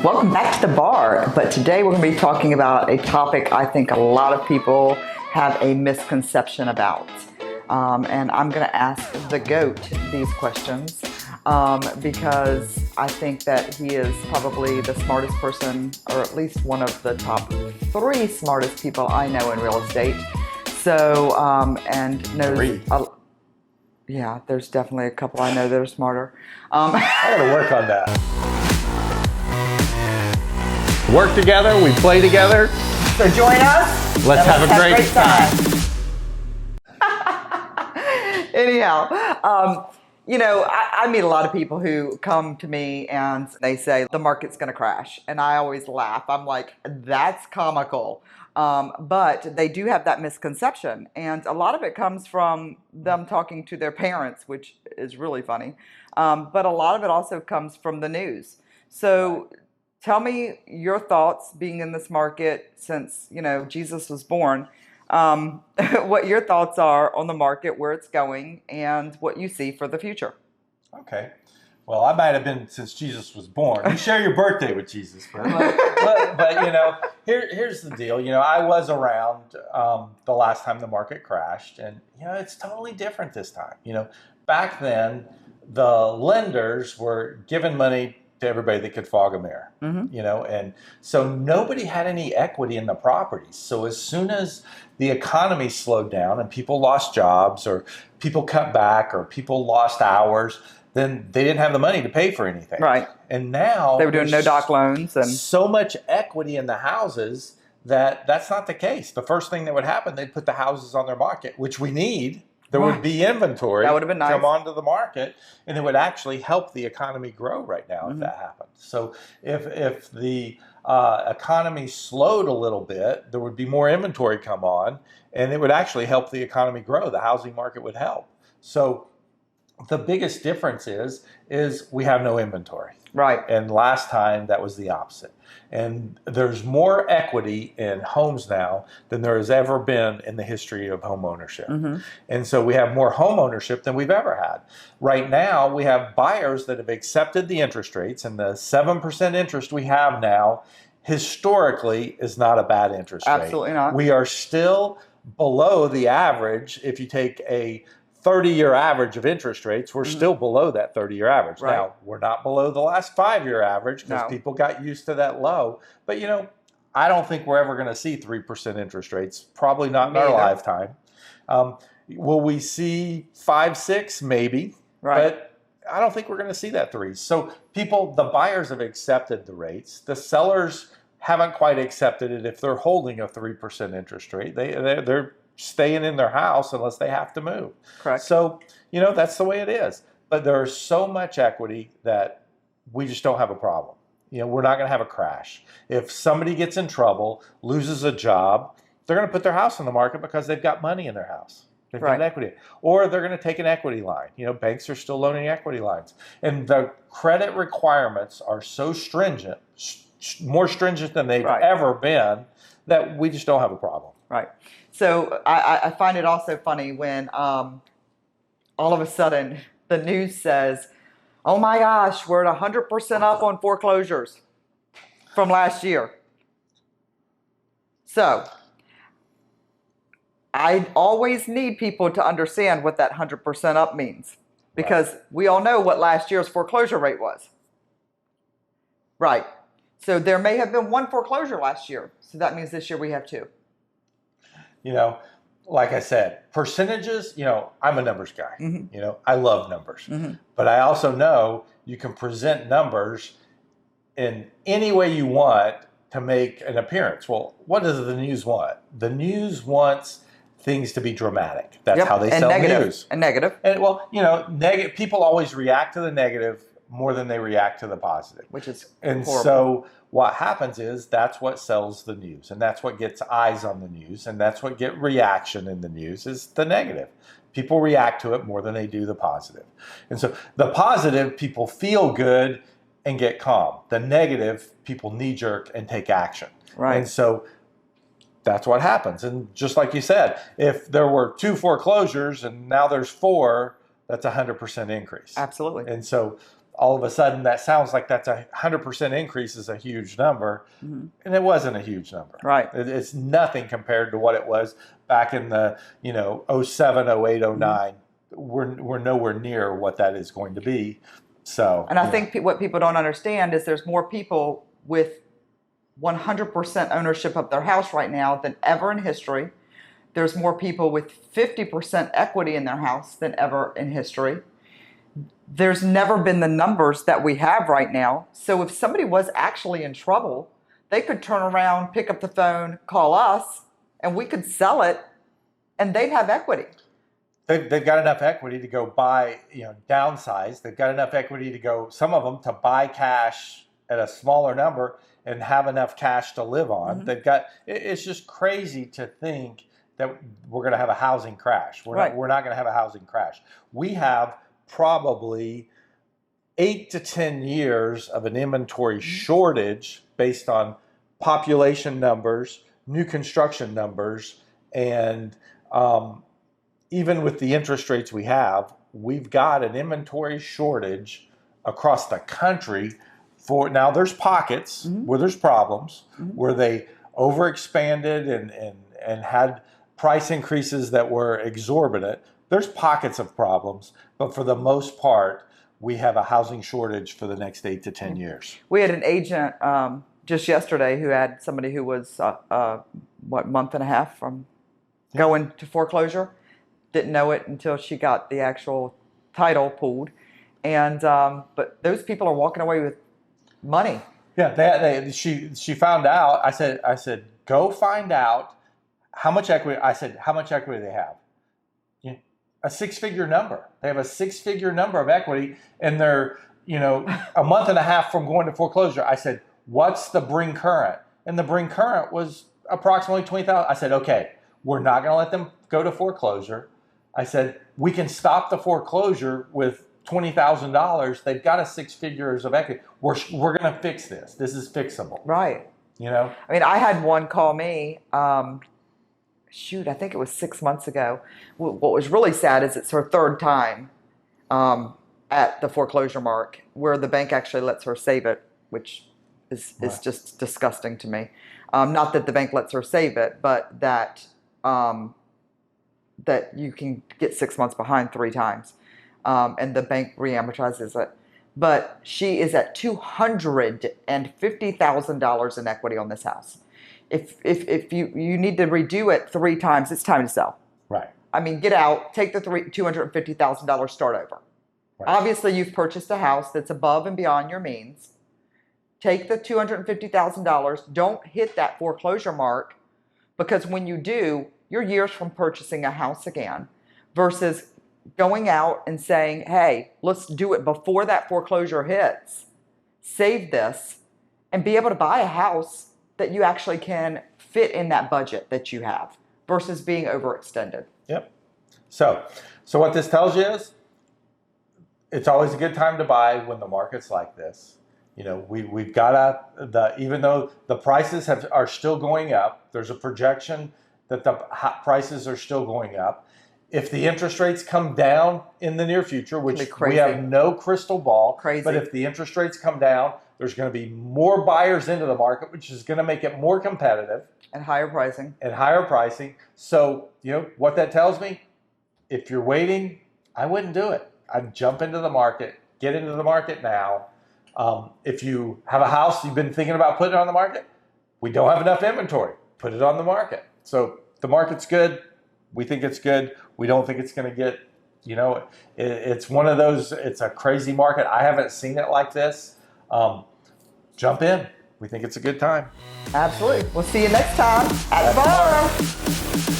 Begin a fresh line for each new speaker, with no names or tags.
Welcome back to the bar, but today we're going to be talking about a topic I think a lot of people have a misconception about. And I'm going to ask the GOAT these questions because I think that he is probably the smartest person, or at least one of the top 3 smartest people I know in real estate. So, and knows... yeah, there's definitely a couple I know that are smarter.
I got to work on that. Work together, we play together.
So join us.
Let's have a great time.
Anyhow, I meet a lot of people who come to me and they say the market's going to crash. And I always laugh. I'm like, that's comical. But they do have that misconception. And a lot of it comes from them talking to their parents, which is really funny. But a lot of it also comes from the news. So tell me your thoughts being in this market since, Jesus was born. What your thoughts are on the market, where it's going, and what you see for the future.
Okay. Well, I might have been since Jesus was born. You share your birthday with Jesus, but here's the deal. I was around the last time the market crashed, and it's totally different this time. Back then, the lenders were giving money to everybody that could fog a mirror. Mm-hmm. And so nobody had any equity in the properties. So as soon as the economy slowed down and people lost jobs, or people cut back, or people lost hours, then they didn't have the money to pay for anything. Right. And now
they were doing no-doc loans and
so much equity in the houses that's not the case. The first thing that would happen, they'd put the houses on their market, which we need. There would be inventory
that would have been nice.
Come onto the market, and it would actually help the economy grow right now if that happened. So if the economy slowed a little bit, there would be more inventory come on, and it would actually help the economy grow. The housing market would help. So the biggest difference is we have no inventory.
Right.
And last time that was the opposite. And there's more equity in homes now than there has ever been in the history of home ownership. Mm-hmm. And so we have more home ownership than we've ever had. Right now, we have buyers that have accepted the interest rates, and the 7% interest we have now historically is not a bad interest rate.
Absolutely not.
We are still below the average. If you take a 30-year average of interest rates, we're still below that 30-year average. Right. Now, we're not below the last 5-year average because people got used to that low. But, I don't think we're ever going to see 3% interest rates, probably not in our lifetime. Will we see 5, 6? Maybe. Right. But I don't think we're going to see that 3. So the buyers have accepted the rates. The sellers haven't quite accepted it if they're holding a 3% interest rate. They're staying in their house unless they have to move.
Correct.
So, that's the way it is. But there's so much equity that we just don't have a problem. We're not going to have a crash. If somebody gets in trouble, loses a job, they're going to put their house on the market because they've got money in their house. They've got equity. Or they're going to take an equity line. Banks are still loaning equity lines. And the credit requirements are so stringent, more stringent than they've ever been, that we just don't have a problem.
Right. So I find it also funny when all of a sudden the news says, oh my gosh, we're at 100% up on foreclosures from last year. So I always need people to understand what that 100% up means, because we all know what last year's foreclosure rate was. Right. So there may have been 1 foreclosure last year. So that means this year we have 2.
Like I said, percentages, I'm a numbers guy. Mm-hmm. I love numbers. Mm-hmm. But I also know you can present numbers in any way you want to make an appearance. Well, what does the news want? The news wants things to be dramatic. That's how they sell news.
And negative.
And negative. People always react to the negative more than they react to the positive.
Which is
horrible. So what happens is that's what sells the news, and that's what gets eyes on the news, and that's what gets reaction in the news is the negative. People react to it more than they do the positive. And so the positive, people feel good and get calm. The negative, people knee-jerk and take action. Right. And so that's what happens. And just like you said, if there were 2 foreclosures and now there's 4, that's a 100% increase.
Absolutely.
And so all of a sudden that sounds like that's 100% increase is a huge number. Mm-hmm. And it wasn't a huge number.
Right.
It's nothing compared to what it was back in the, 07, 08, 09. Mm-hmm. We're nowhere near what that is going to be. So,
and I think what people don't understand is there's more people with 100% ownership of their house right now than ever in history. There's more people with 50% equity in their house than ever in history. There's never been the numbers that we have right now. So if somebody was actually in trouble, they could turn around, pick up the phone, call us, and we could sell it, and they'd have equity.
They've got enough equity to go buy, downsize. They've got enough equity to go, some of them, to buy cash at a smaller number and have enough cash to live on. Mm-hmm. It's just crazy to think that we're going to have a housing crash. We're not going to have a housing crash. We have probably 8 to 10 years of an inventory shortage based on population numbers, new construction numbers, and even with the interest rates we have, we've got an inventory shortage across the country. Now there's pockets where there's problems, where they overexpanded and had price increases that were exorbitant. There's pockets of problems, but for the most part, we have a housing shortage for the next 8 to 10 years.
We had an agent just yesterday who had somebody who was, month and a half from going to foreclosure. Didn't know it until she got the actual title pulled. And but those people are walking away with money.
Yeah, she found out. I said, go find out how much equity. I said, how much equity they have. A 6-figure number. They have a 6-figure number of equity, and they're a month and a half from going to foreclosure. I said, what's the bring current? And the bring current was approximately $20,000. I said, okay, we're not going to let them go to foreclosure. I said, we can stop the foreclosure with $20,000. They've got a 6 figures of equity. We're going to fix this. This is fixable.
Right. I mean, I had one call me, I think it was 6 months ago. What was really sad is it's her third time at the foreclosure mark, where the bank actually lets her save it, which is just disgusting to me. Not that the bank lets her save it, but that you can get 6 months behind 3 times, and the bank reamortizes it. But she is at $250,000 in equity on this house. If you need to redo it 3 times, it's time to sell.
Right.
I mean, get out, take the $250,000, start over. Right. Obviously, you've purchased a house that's above and beyond your means. Take the $250,000. Don't hit that foreclosure mark, because when you do, you're years from purchasing a house again, versus going out and saying, hey, let's do it before that foreclosure hits, save this, and be able to buy a house that you actually can fit in that budget that you have, versus being overextended.
Yep. So what this tells you is, it's always a good time to buy when the market's like this. We've got even though the prices are still going up, there's a projection that the prices are still going up. If the interest rates come down in the near future, which we have no crystal ball, but if the interest rates come down, there's going to be more buyers into the market, which is going to make it more competitive.
And higher pricing.
So, what that tells me, if you're waiting, I wouldn't do it. I'd jump into the market, get into the market now. If you have a house you've been thinking about putting it on the market, we don't have enough inventory. Put it on the market. So the market's good. We think it's good. We don't think it's going to get, it's one of those, it's a crazy market. I haven't seen it like this. Jump in. We think it's a good time.
Absolutely. We'll see you next time at the bar.